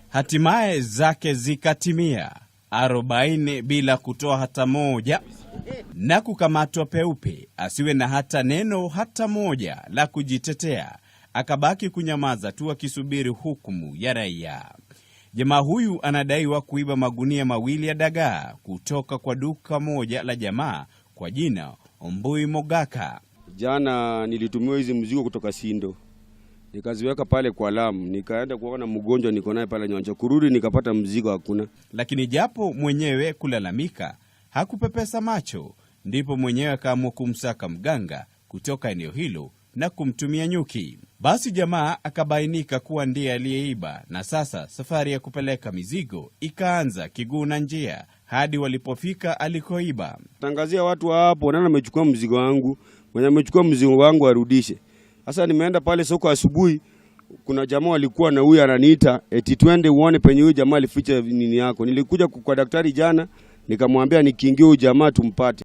Hatimaye zake zikatimia 40 bila kutoa hata moja, na kukamatwa peupe, asiwe na hata neno hata moja la kujitetea. Akabaki kunyamaza tu akisubiri hukumu ya raia. Jamaa huyu anadaiwa kuiba magunia 2 ya dagaa kutoka kwa duka moja la jamaa kwa jina Ombui Mogaka. Jana nilitumiwa hizi mzigo kutoka Sindo, nikaziweka pale kwa Lamu, nikaenda kuona mgonjwa niko naye pale Nyanja, kurudi nikapata mzigo hakuna. Lakini japo mwenyewe kulalamika, hakupepesa macho, ndipo mwenyewe akaamua kumsaka mganga kutoka eneo hilo na kumtumia nyuki. Basi jamaa akabainika kuwa ndiye aliyeiba, na sasa safari ya kupeleka mizigo ikaanza kiguu na njia hadi walipofika alikoiba. Tangazia watu hapo, nani amechukua mzigo wangu? Mwenye amechukua mzigo wangu arudishe. Sasa nimeenda pale soko asubuhi, kuna jamaa alikuwa na huyu ananiita eti twende uone penye huyu jamaa alificha nini yako. Nilikuja kwa daktari jana, nikamwambia nikiingia huyu jamaa tumpate.